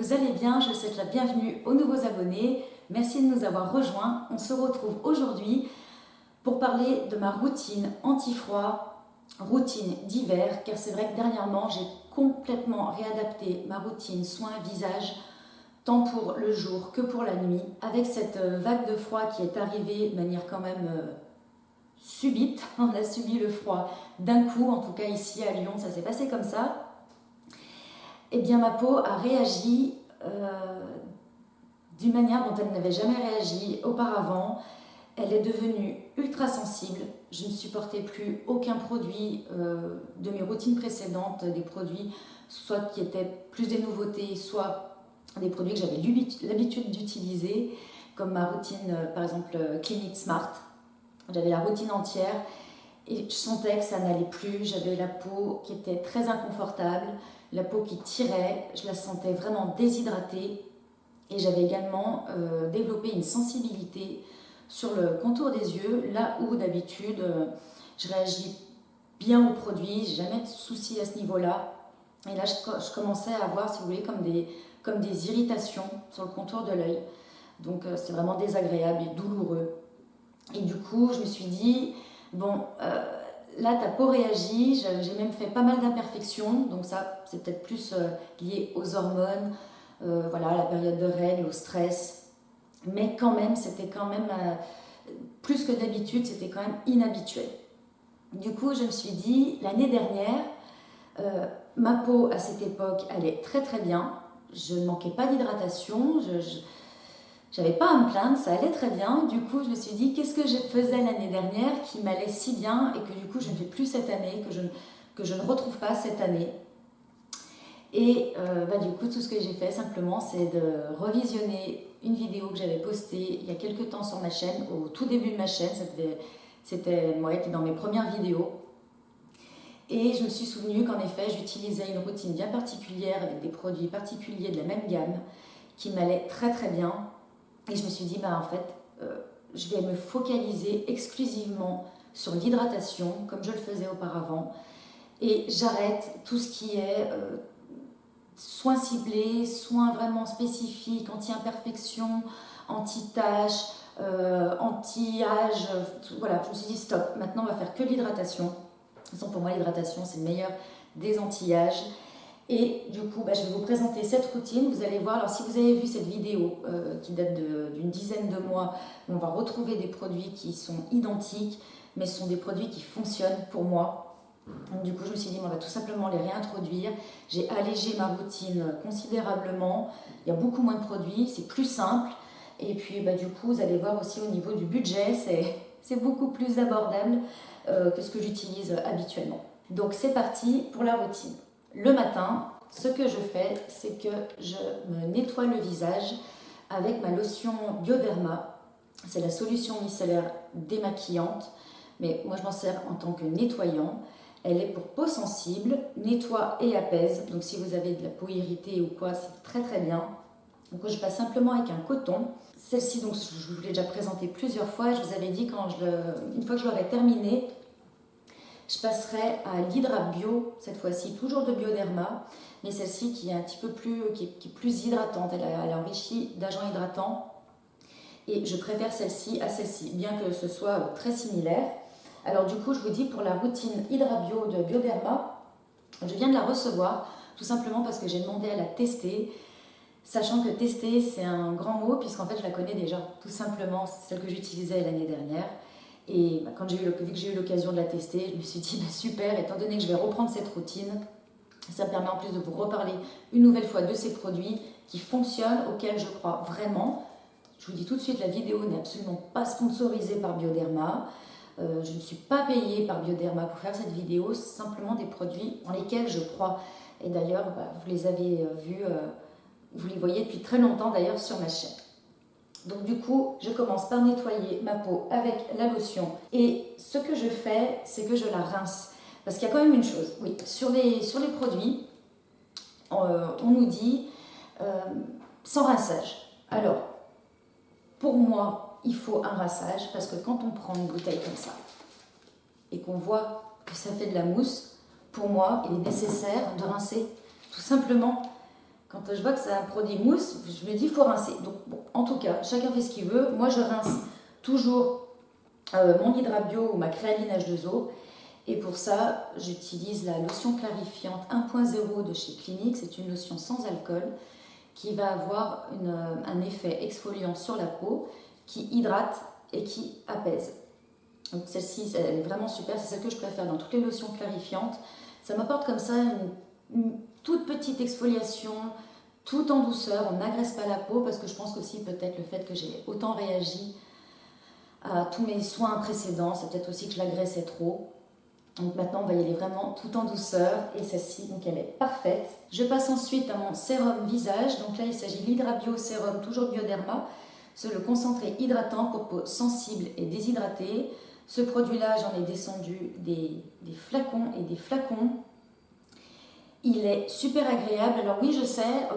vous allez bien, je souhaite la bienvenue aux nouveaux abonnés. Merci de nous avoir rejoints. On se retrouve aujourd'hui pour parler de ma routine anti-froid, routine d'hiver, car c'est vrai que dernièrement j'ai complètement réadapté ma routine soin visage, tant pour le jour que pour la nuit, avec cette vague de froid qui est arrivée de manière quand même subite. On a subi le froid d'un coup, en tout cas ici à Lyon, ça s'est passé comme ça. Eh bien, ma peau a réagi d'une manière dont elle n'avait jamais réagi auparavant. Elle est devenue ultra sensible. Je ne supportais plus aucun produit de mes routines précédentes, des produits soit qui étaient plus des nouveautés, soit des produits que j'avais l'habitude d'utiliser, comme ma routine, par exemple, Clinique Smart. J'avais la routine entière et je sentais que ça n'allait plus. J'avais la peau qui était très inconfortable, la peau qui tirait, je la sentais vraiment déshydratée et j'avais également développé une sensibilité sur le contour des yeux, là où d'habitude je réagis bien aux produits, j'ai jamais de soucis à ce niveau-là. Et là je commençais à avoir, si vous voulez, comme des irritations sur le contour de l'œil. Donc c'est vraiment désagréable et douloureux. Et du coup je me suis dit, bon, là ta peau réagit, j'ai même fait pas mal d'imperfections, donc ça c'est peut-être plus lié aux hormones, voilà, à la période de règles, au stress. Mais quand même, c'était quand même, plus que d'habitude, c'était quand même inhabituel. Du coup, je me suis dit, l'année dernière, ma peau à cette époque allait très très bien. Je ne manquais pas d'hydratation, je n'avais pas à me plaindre, ça allait très bien. Du coup, je me suis dit, qu'est-ce que je faisais l'année dernière qui m'allait si bien et que du coup, je ne fais plus cette année, que je ne retrouve pas cette année. Et du coup, tout ce que j'ai fait simplement, c'est de revisionner une vidéo que j'avais postée il y a quelques temps sur ma chaîne, au tout début de ma chaîne, c'était dans mes premières vidéos. Et je me suis souvenue qu'en effet, j'utilisais une routine bien particulière avec des produits particuliers de la même gamme qui m'allaient très très bien. Et je me suis dit, en fait, je vais me focaliser exclusivement sur l'hydratation, comme je le faisais auparavant. Et j'arrête tout ce qui est soins ciblés, soins vraiment spécifiques, anti-imperfection, anti-taches, anti-âge. Voilà, je me suis dit stop, maintenant on va faire que l'hydratation. De toute façon, pour moi, l'hydratation, c'est le meilleur des anti-âges. Et du coup, je vais vous présenter cette routine. Vous allez voir, alors si vous avez vu cette vidéo qui date d'une dizaine de mois, on va retrouver des produits qui sont identiques, mais ce sont des produits qui fonctionnent pour moi. Donc, du coup, je me suis dit, on va tout simplement les réintroduire. J'ai allégé ma routine considérablement. Il y a beaucoup moins de produits, c'est plus simple. Et puis, du coup, vous allez voir aussi au niveau du budget, c'est beaucoup plus abordable que ce que j'utilise habituellement. Donc, c'est parti pour la routine. Le matin, ce que je fais, c'est que je me nettoie le visage avec ma lotion Bioderma. C'est la solution micellaire démaquillante, mais moi je m'en sers en tant que nettoyant. Elle est pour peau sensible, nettoie et apaise. Donc si vous avez de la peau irritée ou quoi, c'est très très bien. Donc je passe simplement avec un coton. Celle-ci, donc je vous l'ai déjà présentée plusieurs fois. Je vous avais dit une fois que je l'aurai terminée, je passerai à l'Hydra Bio, cette fois-ci, toujours de Bioderma, mais celle-ci qui est un petit peu plus, qui est plus hydratante. Elle est enrichie d'agents hydratants. Et je préfère celle-ci à celle-ci, bien que ce soit très similaire. Alors du coup, je vous dis, pour la routine Hydra Bio de Bioderma, je viens de la recevoir, tout simplement parce que j'ai demandé à la tester, sachant que tester, c'est un grand mot, puisqu'en fait, je la connais déjà, tout simplement, c'est celle que j'utilisais l'année dernière. Et vu que j'ai eu l'occasion de la tester, je me suis dit, super, étant donné que je vais reprendre cette routine, ça me permet en plus de vous reparler une nouvelle fois de ces produits qui fonctionnent, auxquels je crois vraiment. Je vous dis tout de suite, la vidéo n'est absolument pas sponsorisée par Bioderma. Je ne suis pas payée par Bioderma pour faire cette vidéo, c'est simplement des produits en lesquels je crois. Et d'ailleurs, vous les avez vus, vous les voyez depuis très longtemps d'ailleurs sur ma chaîne. Donc du coup, je commence par nettoyer ma peau avec la lotion. Et ce que je fais, c'est que je la rince. Parce qu'il y a quand même une chose, oui, sur les produits, on nous dit sans rinçage. Alors, pour moi, il faut un rinçage parce que quand on prend une bouteille comme ça et qu'on voit que ça fait de la mousse, pour moi, il est nécessaire de rincer. Tout simplement, quand je vois que c'est un produit mousse, je me dis il faut rincer. Donc bon, en tout cas, chacun fait ce qu'il veut. Moi je rince toujours mon Hydrabio ou ma créaline H2O. Et pour ça, j'utilise la lotion clarifiante 1.0 de chez Clinique. C'est une lotion sans alcool qui va avoir un effet exfoliant sur la peau, qui hydrate et qui apaise. Donc celle-ci, elle est vraiment super, c'est celle que je préfère dans toutes les lotions clarifiantes. Ça m'apporte comme ça une toute petite exfoliation, tout en douceur, on n'agresse pas la peau, parce que je pense qu'aussi peut-être le fait que j'ai autant réagi à tous mes soins précédents, c'est peut-être aussi que je l'agressais trop. Donc maintenant on va y aller vraiment tout en douceur, et celle-ci donc elle est parfaite. Je passe ensuite à mon sérum visage, donc là il s'agit de l'Hydrabio Sérum, toujours Bioderma. C'est le concentré hydratant pour peau sensible et déshydratée. Ce produit-là, j'en ai descendu des flacons et des flacons. Il est super agréable. Alors oui, je sais,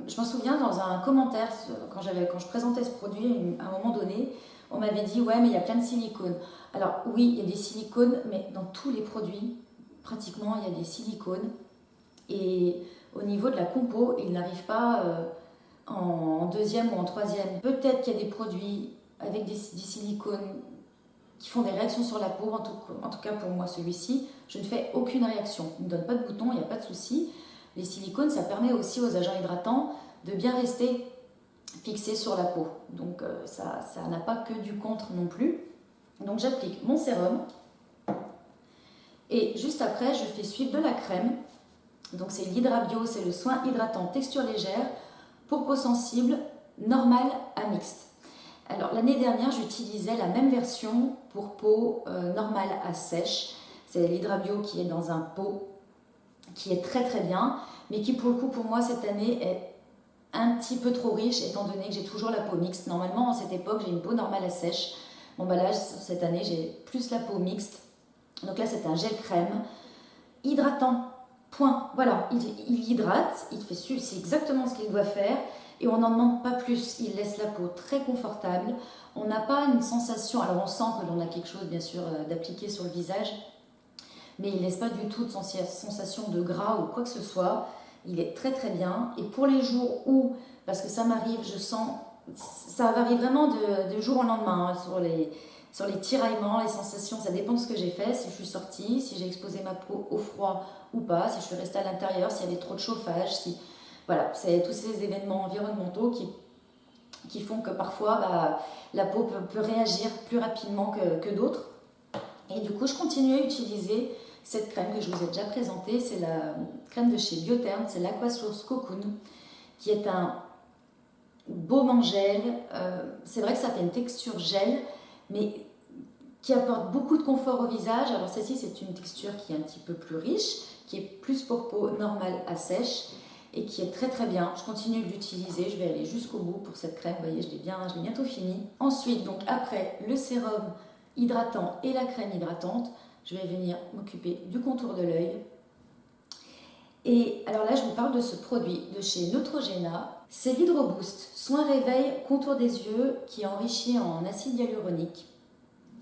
je m'en souviens dans un commentaire, quand je présentais ce produit à un moment donné, on m'avait dit « ouais, mais il y a plein de silicones ». Alors oui, il y a des silicones, mais dans tous les produits, pratiquement, il y a des silicones. Et au niveau de la compo, il n'arrive pas en deuxième ou en troisième. Peut-être qu'il y a des produits avec des silicones qui font des réactions sur la peau. En tout cas pour moi, celui-ci, je ne fais aucune réaction. Il ne me donne pas de boutons, il n'y a pas de souci. Les silicones, ça permet aussi aux agents hydratants de bien rester fixés sur la peau. Donc ça n'a pas que du contre non plus. Donc j'applique mon sérum. Et juste après, je fais suivre de la crème. Donc c'est l'Hydrabio, c'est le soin hydratant texture légère pour peau sensible, normale à mixte. Alors l'année dernière, j'utilisais la même version pour peau normale à sèche. C'est l'Hydrabio qui est dans un pot qui est très très bien, mais qui pour le coup pour moi cette année est un petit peu trop riche, étant donné que j'ai toujours la peau mixte. Normalement, à cette époque, j'ai une peau normale à sèche. Bon bah là, cette année, j'ai plus la peau mixte. Donc là, c'est un gel crème hydratant. Point. Voilà, il hydrate, il fait c'est exactement ce qu'il doit faire, et on n'en demande pas plus. Il laisse la peau très confortable. On n'a pas une sensation, alors on sent que l'on a quelque chose bien sûr d'appliqué sur le visage, mais il ne laisse pas du tout de sensation de gras ou quoi que ce soit. Il est très très bien. Et pour les jours où, parce que ça m'arrive, je sens, ça varie vraiment de jour au lendemain, hein, sur les tiraillements, les sensations, ça dépend de ce que j'ai fait, si je suis sortie, si j'ai exposé ma peau au froid ou pas, si je suis restée à l'intérieur, s'il y avait trop de chauffage, voilà, c'est tous ces événements environnementaux qui font que parfois la peau peut réagir plus rapidement que d'autres. Et du coup, je continue à utiliser cette crème que je vous ai déjà présentée, c'est la crème de chez Biotherm, c'est l'Aquasource Cocoon, qui est un baume en gel. C'est vrai que ça fait une texture gel, mais qui apporte beaucoup de confort au visage. Alors celle-ci, c'est une texture qui est un petit peu plus riche, qui est plus pour peau normale à sèche et qui est très très bien. Je continue de l'utiliser, je vais aller jusqu'au bout pour cette crème. Vous voyez, je l'ai bientôt fini. Ensuite, donc après le sérum hydratant et la crème hydratante, je vais venir m'occuper du contour de l'œil. Et alors là, je vous parle de ce produit de chez Neutrogena. C'est l'Hydroboost, soin réveil contour des yeux qui est enrichi en acide hyaluronique.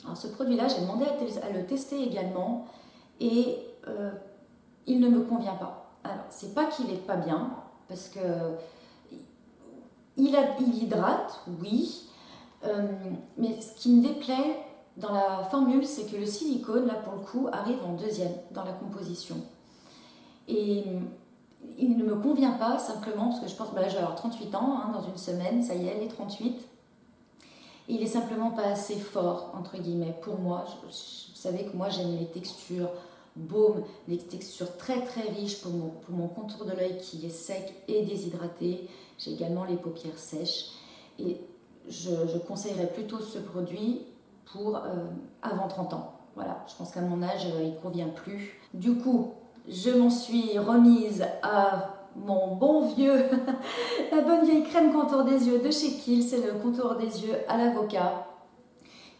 Alors ce produit-là, j'ai demandé à le tester également et il ne me convient pas. Alors, c'est pas qu'il n'est pas bien, parce que il hydrate, oui, mais ce qui me déplaît dans la formule, c'est que le silicone, là pour le coup, arrive en deuxième dans la composition. Et il ne me convient pas simplement parce que je pense que là je vais avoir 38 ans, hein, dans une semaine, ça y est, les 38. Et il est simplement pas assez fort, entre guillemets, pour moi. Vous savez que moi j'aime les textures baume, les textures très très riches pour mon contour de l'œil qui est sec et déshydraté. J'ai également les paupières sèches. Et je conseillerais plutôt ce produit pour avant 30 ans. Voilà, je pense qu'à mon âge, il ne convient plus. Du coup, je m'en suis remise à mon bon vieux, la bonne vieille crème contour des yeux de chez Kiehl. C'est le contour des yeux à l'avocat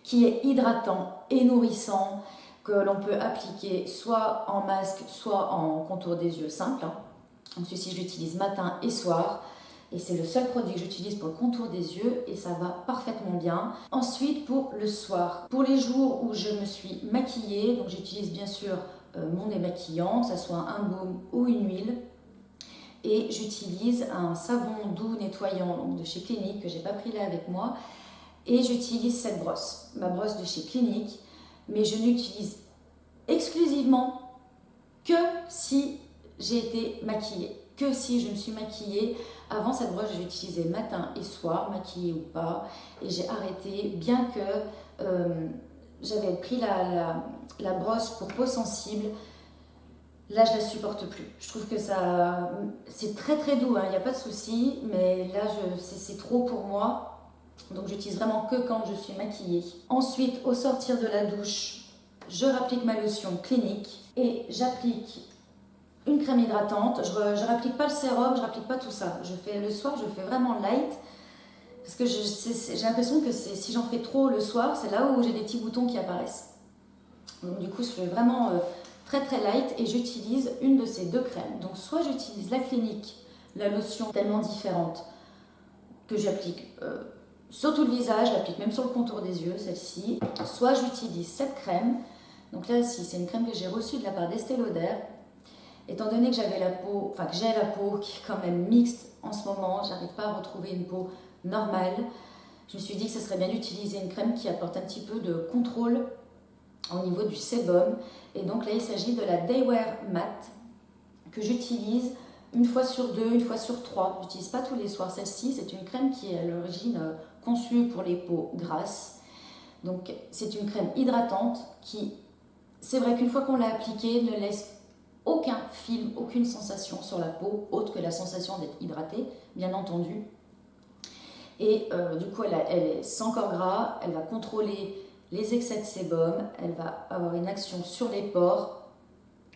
qui est hydratant et nourrissant, que l'on peut appliquer soit en masque, soit en contour des yeux simple. Donc celui-ci, je l'utilise matin et soir. Et c'est le seul produit que j'utilise pour le contour des yeux et ça va parfaitement bien. Ensuite, pour le soir, pour les jours où je me suis maquillée, donc j'utilise bien sûr mon démaquillant, que ce soit un baume ou une huile. et j'utilise un savon doux nettoyant donc de chez Clinique que j'ai pas pris là avec moi et j'utilise cette brosse, ma brosse de chez Clinique, mais je n'utilise exclusivement que si j'ai été maquillée, que si je me suis maquillée. Avant cette brosse, je l'utilisais matin et soir, maquillée ou pas, et j'ai arrêté, bien que j'avais pris la brosse pour peau sensible. Là, je la supporte plus. Je trouve que ça, c'est très très doux, il n'y a pas de souci, mais là, c'est trop pour moi. Donc, j'utilise vraiment que quand je suis maquillée. Ensuite, au sortir de la douche, je rapplique ma lotion Clinique et j'applique une crème hydratante. Je ne rapplique pas le sérum, je ne rapplique pas tout ça. Je fais le soir, je fais vraiment light. Parce que j'ai l'impression que si j'en fais trop le soir, c'est là où j'ai des petits boutons qui apparaissent. Donc du coup, je fais vraiment très très light et j'utilise une de ces deux crèmes. Donc soit j'utilise la Clinique, la lotion tellement différente que j'applique sur tout le visage, j'applique même sur le contour des yeux, celle-ci. Soit j'utilise cette crème. Donc là aussi, c'est une crème que j'ai reçue de la part d'Estée Lauder. Étant donné que j'avais la peau, enfin que j'ai la peau qui est quand même mixte en ce moment, j'arrive pas à retrouver une peau normale. Je me suis dit que ce serait bien d'utiliser une crème qui apporte un petit peu de contrôle au niveau du sébum. Et donc là, il s'agit de la Daywear Matte que j'utilise une fois sur deux, une fois sur trois. Je n'utilise pas tous les soirs. Celle-ci, c'est une crème qui est à l'origine conçue pour les peaux grasses. Donc c'est une crème hydratante qui, c'est vrai qu'une fois qu'on l'a appliquée, ne laisse aucun film, aucune sensation sur la peau, autre que la sensation d'être hydratée, bien entendu. Et du coup, elle est sans corps gras, elle va contrôler les excès de sébum, elle va avoir une action sur les pores,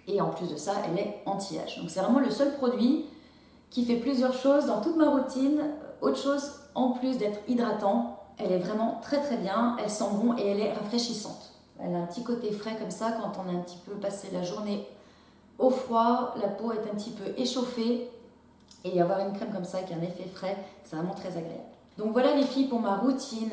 et en plus de ça, elle est anti-âge. Donc c'est vraiment le seul produit qui fait plusieurs choses dans toute ma routine. Autre chose, en plus d'être hydratant, elle est vraiment très très bien, elle sent bon et elle est rafraîchissante. Elle a un petit côté frais comme ça, quand on a un petit peu passé la journée au froid, la peau est un petit peu échauffée, et avoir une crème comme ça qui a un effet frais, c'est vraiment très agréable. Donc voilà les filles pour ma routine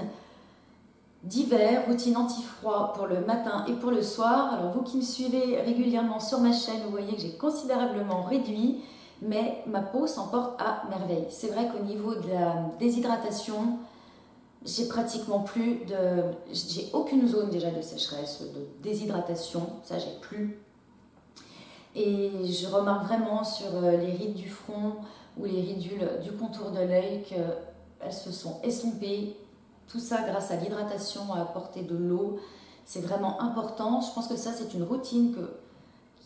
d'hiver, routine anti-froid pour le matin et pour le soir. Alors vous qui me suivez régulièrement sur ma chaîne, vous voyez que j'ai considérablement réduit, mais ma peau s'en porte à merveille. C'est vrai qu'au niveau de la déshydratation, j'ai pratiquement plus de... J'ai aucune zone déjà de sécheresse, de déshydratation, ça j'ai plus. Et je remarque vraiment sur les rides du front ou les ridules du contour de l'œil qu'elles se sont estompées. Tout ça grâce à l'hydratation, à apporter de l'eau. C'est vraiment important. Je pense que ça, c'est une routine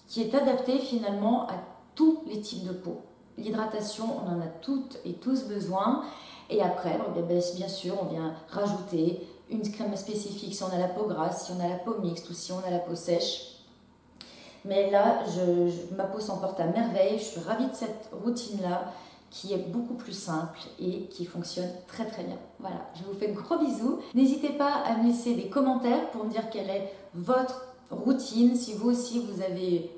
qui est adaptée finalement à tous les types de peau. L'hydratation, on en a toutes et tous besoin. Et après, bien sûr, on vient rajouter une crème spécifique si on a la peau grasse, si on a la peau mixte ou si on a la peau sèche. Mais là, ma peau s'en porte à merveille. Je suis ravie de cette routine-là qui est beaucoup plus simple et qui fonctionne très très bien. Voilà, je vous fais de gros bisous. N'hésitez pas à me laisser des commentaires pour me dire quelle est votre routine, si vous aussi vous avez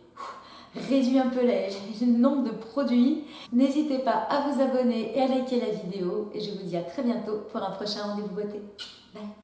réduit un peu le nombre de produits. N'hésitez pas à vous abonner et à liker la vidéo et je vous dis à très bientôt pour un prochain rendez-vous beauté. Bye.